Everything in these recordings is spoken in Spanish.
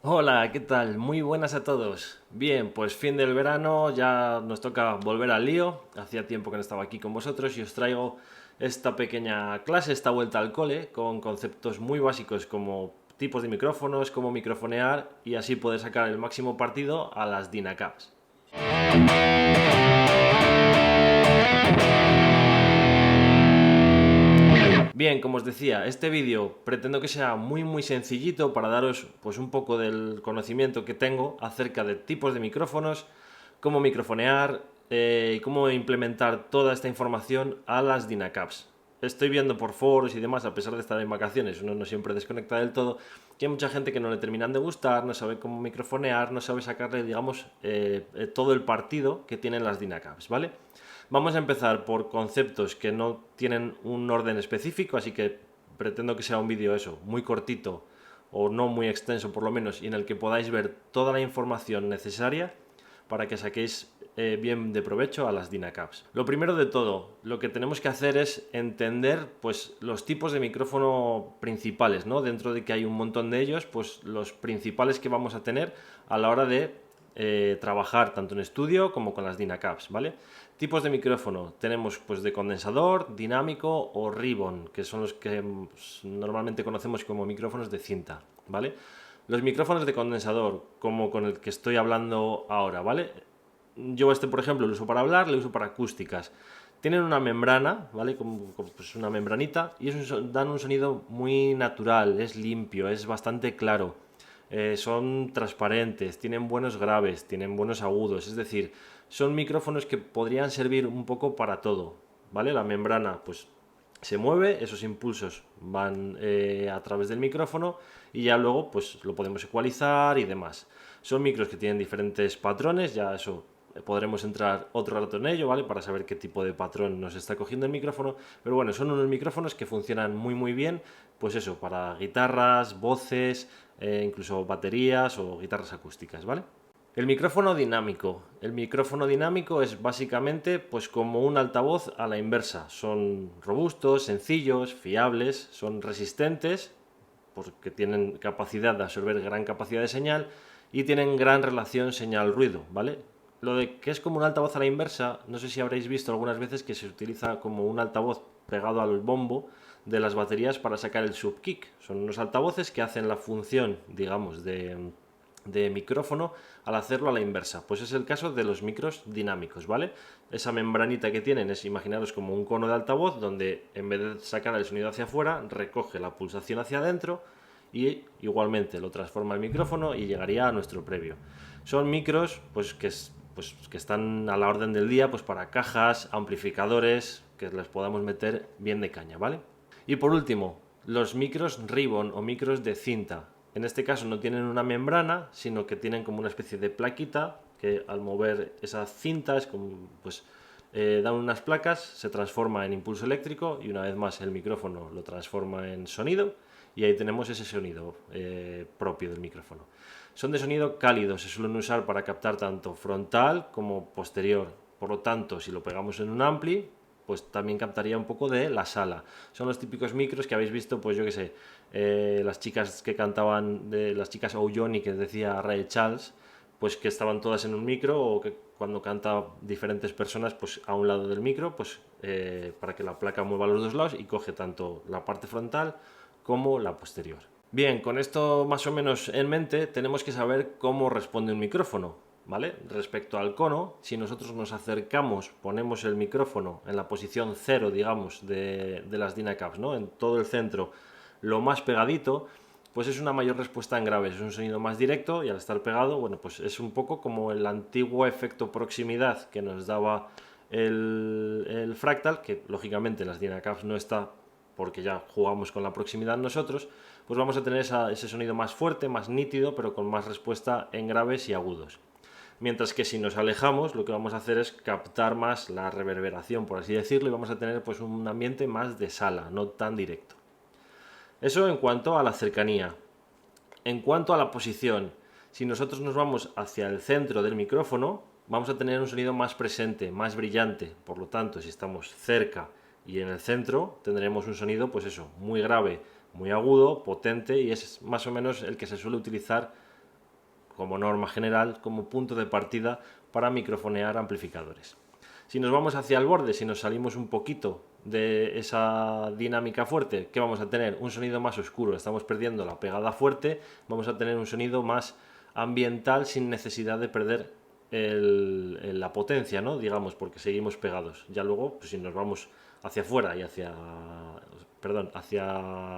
Hola, ¿qué tal? Muy buenas a todos. Bien, pues fin del verano, ya nos toca volver al lío. Hacía tiempo que no estaba aquí con vosotros y os traigo esta pequeña clase, esta vuelta al cole, con conceptos muy básicos como tipos de micrófonos, cómo microfonear y así poder sacar el máximo partido a las DINACAPs. Bien, como os decía, este vídeo pretendo que sea muy sencillito para daros pues un poco del conocimiento que tengo acerca de tipos de micrófonos, cómo microfonear y cómo implementar toda esta información a las DINACAPs. Estoy viendo por foros y demás, a pesar de estar en vacaciones, uno no siempre desconecta del todo, que hay mucha gente que no le terminan de gustar, no sabe cómo microfonear, no sabe sacarle, digamos, todo el partido que tienen las DINACAPs, ¿vale? Vamos a empezar por conceptos que no tienen un orden específico, así que pretendo que sea un vídeo eso, muy cortito o no muy extenso por lo menos, y en el que podáis ver toda la información necesaria para que saquéis bien de provecho a las DINACAPs. Lo primero de todo, lo que tenemos que hacer es entender pues los tipos de micrófono principales, ¿no? Dentro de que hay un montón de ellos, pues los principales que vamos a tener a la hora de trabajar tanto en estudio como con las DINACAPs, ¿vale? Tipos de micrófono, tenemos pues de condensador, dinámico o ribbon, que son los que pues, normalmente conocemos como micrófonos de cinta, ¿vale? Los micrófonos de condensador, como con el que estoy hablando ahora, ¿vale? Yo este, por ejemplo, lo uso para hablar, lo uso para acústicas. Tienen una membrana, ¿vale? Como, pues una membranita y dan un sonido muy natural, es limpio, es bastante claro. Son transparentes, tienen buenos graves, tienen buenos agudos, es decir, son micrófonos que podrían servir un poco para todo, ¿vale? La membrana, pues se mueve, esos impulsos van a través del micrófono y ya luego pues lo podemos ecualizar y demás. Son micros que tienen diferentes patrones, ya eso podremos entrar otro rato en ello, ¿vale? Para saber qué tipo de patrón nos está cogiendo el micrófono. Pero bueno, son unos micrófonos que funcionan muy bien, pues eso, para guitarras, voces, incluso baterías o guitarras acústicas, ¿vale? El micrófono dinámico. El micrófono dinámico es básicamente pues como un altavoz a la inversa. Son robustos, sencillos, fiables, son resistentes porque tienen capacidad de absorber gran capacidad de señal y tienen gran relación señal-ruido, ¿vale? Lo de que es como un altavoz a la inversa, no sé si habréis visto algunas veces que se utiliza como un altavoz pegado al bombo de las baterías para sacar el subkick. Son unos altavoces que hacen la función, digamos, de micrófono al hacerlo a la inversa. Pues es el caso de los micros dinámicos, ¿vale? Esa membranita que tienen es, imaginaros, como un cono de altavoz donde en vez de sacar el sonido hacia afuera, recoge la pulsación hacia adentro y igualmente lo transforma el micrófono y llegaría a nuestro previo. Son micros que están a la orden del día pues para cajas, amplificadores, que les podamos meter bien de caña, ¿vale? Y por último, los micros ribbon o micros de cinta. En este caso no tienen una membrana, sino que tienen como una especie de plaquita que al mover esa cinta es como, pues, dan unas placas, se transforma en impulso eléctrico y una vez más el micrófono lo transforma en sonido y ahí tenemos ese sonido propio del micrófono. Son de sonido cálido, se suelen usar para captar tanto frontal como posterior. Por lo tanto, si lo pegamos en un ampli, pues también captaría un poco de la sala. Son los típicos micros que habéis visto, pues yo que sé, las chicas que cantaban, las chicas O'Johnny que decía Ray Charles, pues que estaban todas en un micro o que cuando canta diferentes personas, pues a un lado del micro, pues para que la placa mueva a los dos lados y coge tanto la parte frontal como la posterior. Bien, con esto más o menos en mente, tenemos que saber cómo responde un micrófono, ¿vale? Respecto al cono, si nosotros nos acercamos, ponemos el micrófono en la posición cero, digamos, de las DINACAPs, ¿no? En todo el centro, lo más pegadito, pues es una mayor respuesta en graves, es un sonido más directo y al estar pegado, bueno, pues es un poco como el antiguo efecto proximidad que nos daba el fractal, que lógicamente en las DINACAPs no está porque ya jugamos con la proximidad nosotros, pues vamos a tener ese sonido más fuerte, más nítido, pero con más respuesta en graves y agudos. Mientras que si nos alejamos, lo que vamos a hacer es captar más la reverberación, por así decirlo, y vamos a tener pues un ambiente más de sala, no tan directo. Eso en cuanto a la cercanía. En cuanto a la posición, si nosotros nos vamos hacia el centro del micrófono, vamos a tener un sonido más presente, más brillante. Por lo tanto, si estamos cerca y en el centro, tendremos un sonido, pues eso, muy grave, muy agudo, potente y es más o menos el que se suele utilizar como norma general, como punto de partida para microfonear amplificadores. Si nos vamos hacia el borde, si nos salimos un poquito de esa dinámica fuerte, ¿qué vamos a tener? Un sonido más oscuro, estamos perdiendo la pegada fuerte, vamos a tener un sonido más ambiental sin necesidad de perder la potencia, ¿no? Digamos, porque seguimos pegados. Ya luego, pues si nos vamos hacia afuera y hacia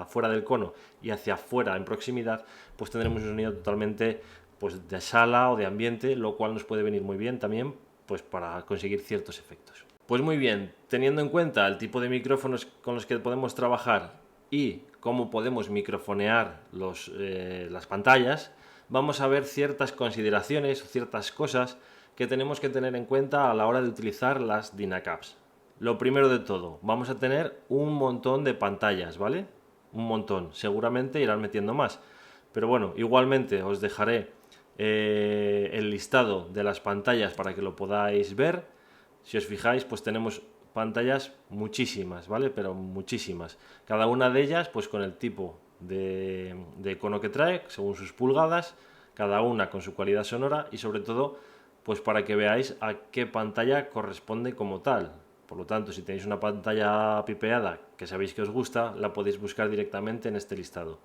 fuera del cono y hacia afuera en proximidad, pues tendremos un sonido totalmente pues de sala o de ambiente, lo cual nos puede venir muy bien también pues para conseguir ciertos efectos. Pues muy bien, teniendo en cuenta el tipo de micrófonos con los que podemos trabajar y cómo podemos microfonear las pantallas, vamos a ver ciertas consideraciones, ciertas cosas que tenemos que tener en cuenta a la hora de utilizar las Dynacaps. Lo primero de todo, vamos a tener un montón de pantallas, ¿vale? Un montón, seguramente irán metiendo más. Pero bueno, igualmente os dejaré el listado de las pantallas para que lo podáis ver. Si os fijáis, pues tenemos pantallas muchísimas, ¿vale? Pero muchísimas. Cada una de ellas, pues con el tipo de icono que trae, según sus pulgadas, cada una con su calidad sonora y sobre todo, pues para que veáis a qué pantalla corresponde como tal. Por lo tanto, si tenéis una pantalla pipeada que sabéis que os gusta, la podéis buscar directamente en este listado.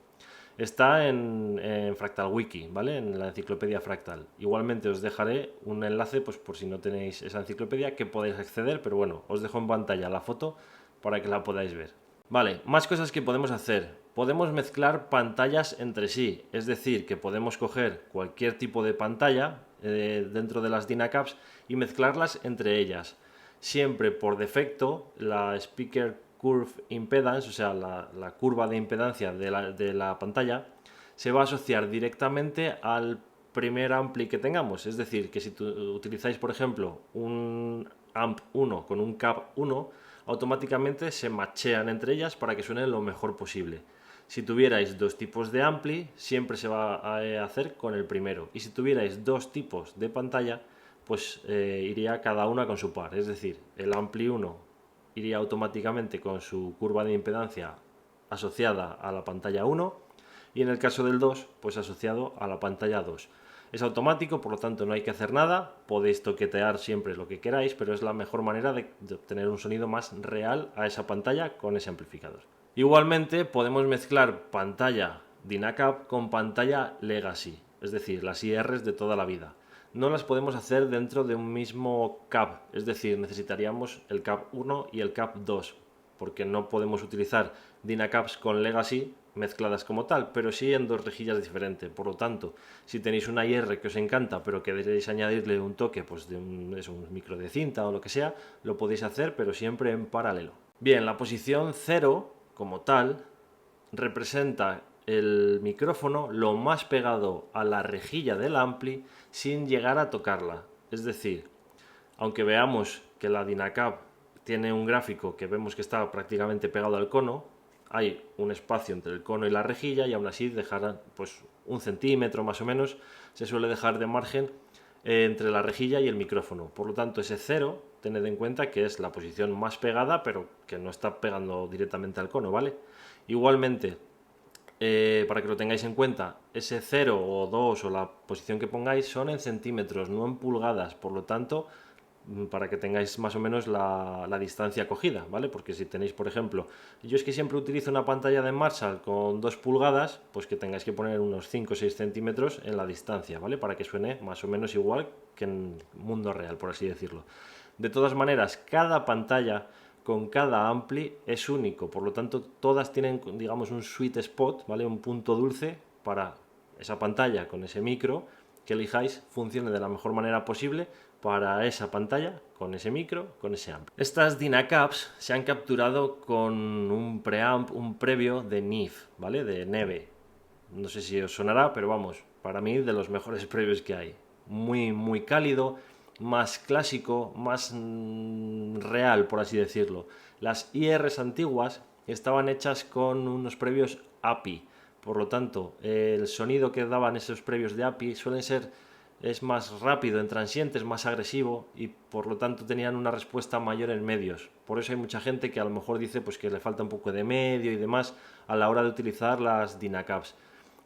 Está en Fractal Wiki, ¿vale? En la enciclopedia Fractal. Igualmente os dejaré un enlace, pues por si no tenéis esa enciclopedia, que podéis acceder, pero bueno, os dejo en pantalla la foto para que la podáis ver. Vale, más cosas que podemos hacer. Podemos mezclar pantallas entre sí, es decir, que podemos coger cualquier tipo de pantalla dentro de las Dynacaps y mezclarlas entre ellas. Siempre por defecto la Speaker Curve Impedance, o sea, la curva de impedancia de la pantalla, se va a asociar directamente al primer ampli que tengamos. Es decir, que si utilizáis, por ejemplo, un amp 1 con un cap 1, automáticamente se machean entre ellas para que suene lo mejor posible. Si tuvierais dos tipos de ampli, siempre se va a hacer con el primero. Y si tuvierais dos tipos de pantalla, pues iría cada una con su par. Es decir, el ampli 1 iría automáticamente con su curva de impedancia asociada a la pantalla 1 y en el caso del 2, pues asociado a la pantalla 2. Es automático, por lo tanto no hay que hacer nada, podéis toquetear siempre lo que queráis, pero es la mejor manera de obtener un sonido más real a esa pantalla con ese amplificador. Igualmente podemos mezclar pantalla Dynacap con pantalla Legacy, es decir, las IRs de toda la vida. No las podemos hacer dentro de un mismo cap, es decir, necesitaríamos el cap 1 y el cap 2, porque no podemos utilizar Dynacaps con Legacy mezcladas como tal, pero sí en dos rejillas diferentes. Por lo tanto, si tenéis una IR que os encanta, pero queréis añadirle un toque pues de un micro de cinta o lo que sea, lo podéis hacer, pero siempre en paralelo. Bien, la posición 0 como tal representa el micrófono lo más pegado a la rejilla del ampli sin llegar a tocarla. Es decir, aunque veamos que la Dynacap tiene un gráfico que vemos que está prácticamente pegado al cono, hay un espacio entre el cono y la rejilla y aún así dejará pues 1 centímetro más o menos, se suele dejar de margen entre la rejilla y el micrófono. Por lo tanto, ese 0, tened en cuenta que es la posición más pegada, pero que no está pegando directamente al cono, ¿vale? Igualmente, para que lo tengáis en cuenta, ese 0 o 2 o la posición que pongáis son en centímetros, no en pulgadas. Por lo tanto, para que tengáis más o menos la distancia cogida, ¿vale? Porque si tenéis, por ejemplo, yo es que siempre utilizo una pantalla de Marshall con 2 pulgadas, pues que tengáis que poner unos 5 o 6 centímetros en la distancia, ¿vale? Para que suene más o menos igual que en mundo real, por así decirlo. De todas maneras, cada pantalla con cada ampli es único, por lo tanto todas tienen, digamos, un sweet spot, ¿vale? Un punto dulce para esa pantalla con ese micro que elijáis funcione de la mejor manera posible para esa pantalla, con ese micro, con ese ampli. Estas Dynacaps se han capturado con un preamp, un previo de NIF, ¿vale? De Neve. No sé si os sonará, pero vamos, para mí de los mejores previos que hay. Muy cálido, más clásico, más real, por así decirlo. Las IRs antiguas estaban hechas con unos previos API, por lo tanto, el sonido que daban esos previos de API es más rápido en transientes, más agresivo y por lo tanto tenían una respuesta mayor en medios. Por eso hay mucha gente que a lo mejor dice pues, que le falta un poco de medio y demás a la hora de utilizar las Dynacaps.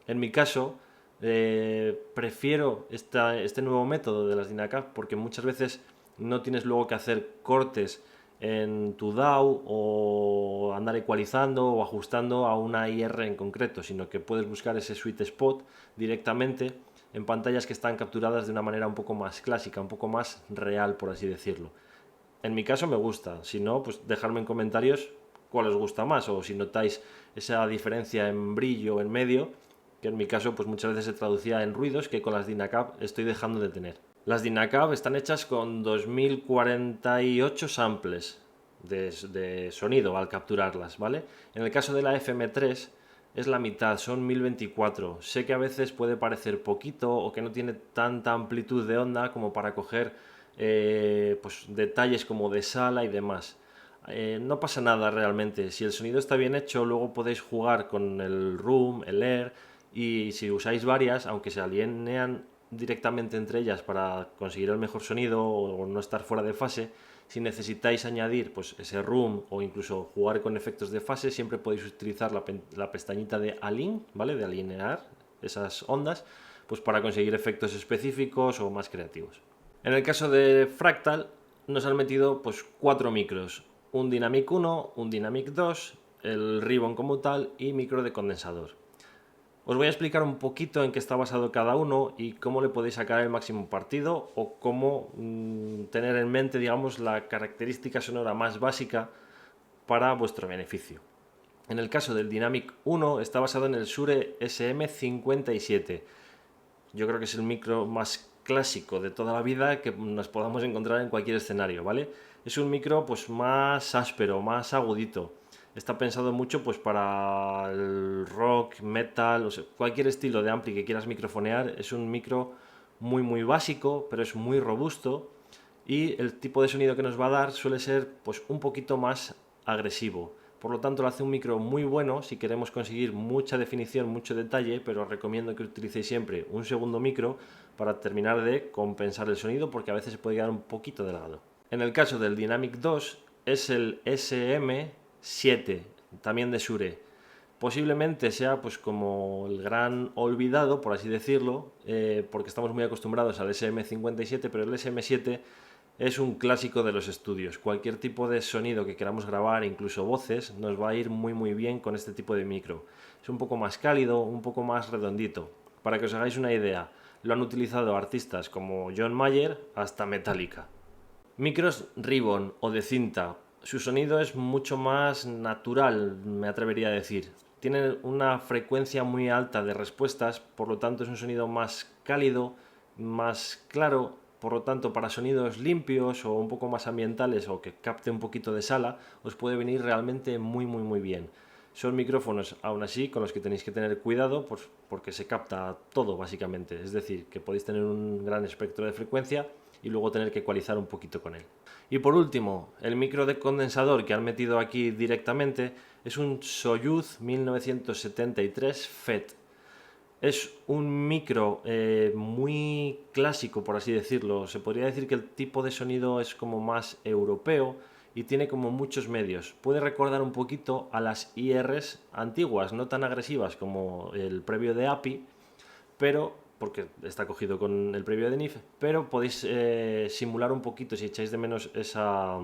En mi caso, Prefiero este nuevo método de las Dynacap porque muchas veces no tienes luego que hacer cortes en tu DAW o andar ecualizando o ajustando a una IR en concreto, sino que puedes buscar ese sweet spot directamente en pantallas que están capturadas de una manera un poco más clásica, un poco más real, por así decirlo. En mi caso me gusta, si no, pues dejadme en comentarios cuál os gusta más o si notáis esa diferencia en brillo en medio, que en mi caso pues muchas veces se traducía en ruidos que con las Dynacap estoy dejando de tener. Las Dynacap están hechas con 2048 samples de sonido al capturarlas, ¿vale? En el caso de la FM3 es la mitad, son 1024. Sé que a veces puede parecer poquito o que no tiene tanta amplitud de onda como para coger pues, detalles como de sala y demás. No pasa nada realmente. Si el sonido está bien hecho, luego podéis jugar con el room, el air, y si usáis varias, aunque se alinean directamente entre ellas para conseguir el mejor sonido o no estar fuera de fase, si necesitáis añadir pues, ese room o incluso jugar con efectos de fase, siempre podéis utilizar la pestañita de Align, ¿vale? De alinear esas ondas, pues para conseguir efectos específicos o más creativos. En el caso de Fractal, nos han metido pues 4 micros, un Dynamic 1, un Dynamic 2, el Ribbon como tal y micro de condensador. Os voy a explicar un poquito en qué está basado cada uno y cómo le podéis sacar el máximo partido o cómo tener en mente, digamos, la característica sonora más básica para vuestro beneficio. En el caso del Dynamic 1 está basado en el Shure SM57. Yo creo que es el micro más clásico de toda la vida que nos podamos encontrar en cualquier escenario, ¿vale? Es un micro pues más áspero, más agudito. Está pensado mucho pues para el rock, metal, o sea, cualquier estilo de ampli que quieras microfonear. Es un micro muy básico, pero es muy robusto y el tipo de sonido que nos va a dar suele ser pues un poquito más agresivo. Por lo tanto, lo hace un micro muy bueno si queremos conseguir mucha definición, mucho detalle, pero os recomiendo que utilicéis siempre un segundo micro para terminar de compensar el sonido porque a veces se puede quedar un poquito delgado. En el caso del Dynamic 2 es el SM7, también de Shure. Posiblemente sea pues como el gran olvidado, por así decirlo, porque estamos muy acostumbrados al SM57, pero el SM7 es un clásico de los estudios. Cualquier tipo de sonido que queramos grabar, incluso voces, nos va a ir muy bien con este tipo de micro. Es un poco más cálido, un poco más redondito. Para que os hagáis una idea, lo han utilizado artistas como John Mayer hasta Metallica. Micros Ribbon o de cinta. Su sonido es mucho más natural, me atrevería a decir. Tiene una frecuencia muy alta de respuestas, por lo tanto es un sonido más cálido, más claro, por lo tanto para sonidos limpios o un poco más ambientales o que capte un poquito de sala, os puede venir realmente muy bien. Son micrófonos, aún así, con los que tenéis que tener cuidado pues, porque se capta todo básicamente. Es decir, que podéis tener un gran espectro de frecuencia y luego tener que ecualizar un poquito con él. Y por último, el micro de condensador que han metido aquí directamente es un Soyuz 1973 FET. Es un micro muy clásico, por así decirlo. Se podría decir que el tipo de sonido es como más europeo y tiene como muchos medios. Puede recordar un poquito a las IRs antiguas, no tan agresivas como el previo de API, pero porque está cogido con el previo de NIF, pero podéis simular un poquito si echáis de menos esa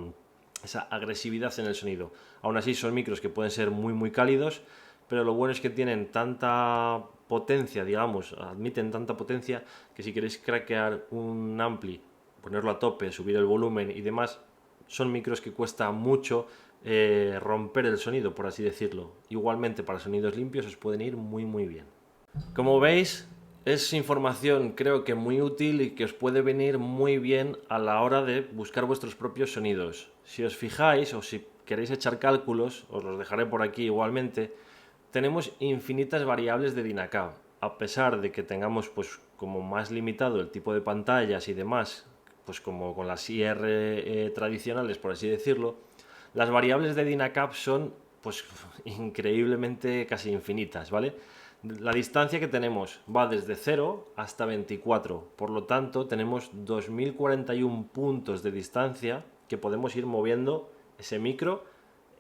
agresividad en el sonido. Aún así son micros que pueden ser muy cálidos, pero lo bueno es que tienen tanta potencia, digamos, admiten tanta potencia que si queréis craquear un ampli, ponerlo a tope, subir el volumen y demás, son micros que cuesta mucho romper el sonido, por así decirlo. Igualmente para sonidos limpios os pueden ir muy bien. Como veis, es información creo que muy útil y que os puede venir muy bien a la hora de buscar vuestros propios sonidos. Si os fijáis o si queréis echar cálculos, os los dejaré por aquí igualmente, tenemos infinitas variables de Dynacap. A pesar de que tengamos pues como más limitado el tipo de pantallas y demás, pues como con las IR tradicionales por así decirlo, las variables de Dynacap son pues increíblemente casi infinitas, ¿vale? La distancia que tenemos va desde 0 hasta 24, por lo tanto tenemos 2041 puntos de distancia que podemos ir moviendo ese micro,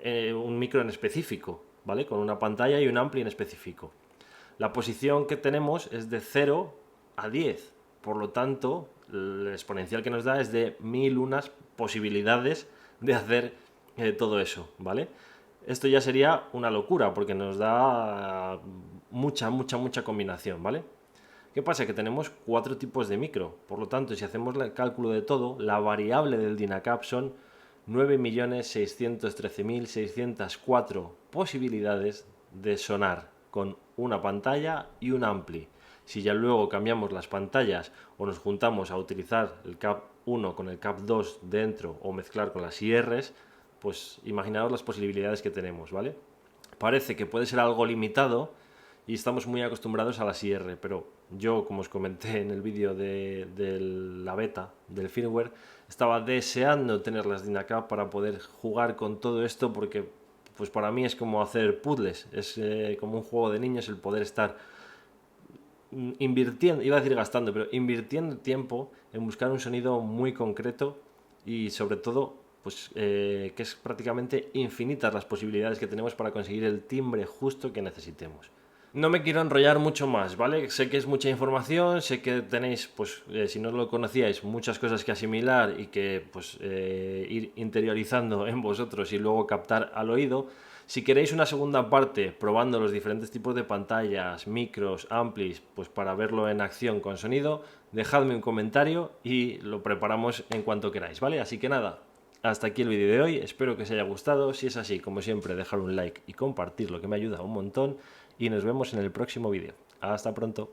un micro en específico, ¿vale? Con una pantalla y un ampli en específico. La posición que tenemos es de 0 a 10, por lo tanto, el exponencial que nos da es de 1001 posibilidades de hacer todo eso, ¿vale? Esto ya sería una locura porque nos da mucha combinación, ¿vale? ¿Qué pasa? Que tenemos 4 tipos de micro, por lo tanto, si hacemos el cálculo de todo, la variable del DINACAP son 9.613.604 posibilidades de sonar con una pantalla y un ampli. Si ya luego cambiamos las pantallas o nos juntamos a utilizar el CAP 1 con el CAP 2 dentro o mezclar con las IRs, pues imaginaos las posibilidades que tenemos, ¿vale? Parece que puede ser algo limitado y estamos muy acostumbrados a las IR, pero yo, como os comenté en el vídeo de la beta del firmware, estaba deseando tener las DINACAP para poder jugar con todo esto porque pues para mí es como hacer puzzles, es como un juego de niños el poder estar invirtiendo, iba a decir gastando, pero invirtiendo tiempo en buscar un sonido muy concreto y sobre todo pues que es prácticamente infinitas las posibilidades que tenemos para conseguir el timbre justo que necesitemos. No me quiero enrollar mucho más, ¿vale? Sé que es mucha información, sé que tenéis, pues, si no lo conocíais, muchas cosas que asimilar y que, pues, ir interiorizando en vosotros y luego captar al oído. Si queréis una segunda parte probando los diferentes tipos de pantallas, micros, amplis, pues para verlo en acción con sonido, dejadme un comentario y lo preparamos en cuanto queráis, ¿vale? Así que nada, hasta aquí el vídeo de hoy, espero que os haya gustado, si es así, como siempre, dejar un like y compartirlo que me ayuda un montón y nos vemos en el próximo vídeo. Hasta pronto.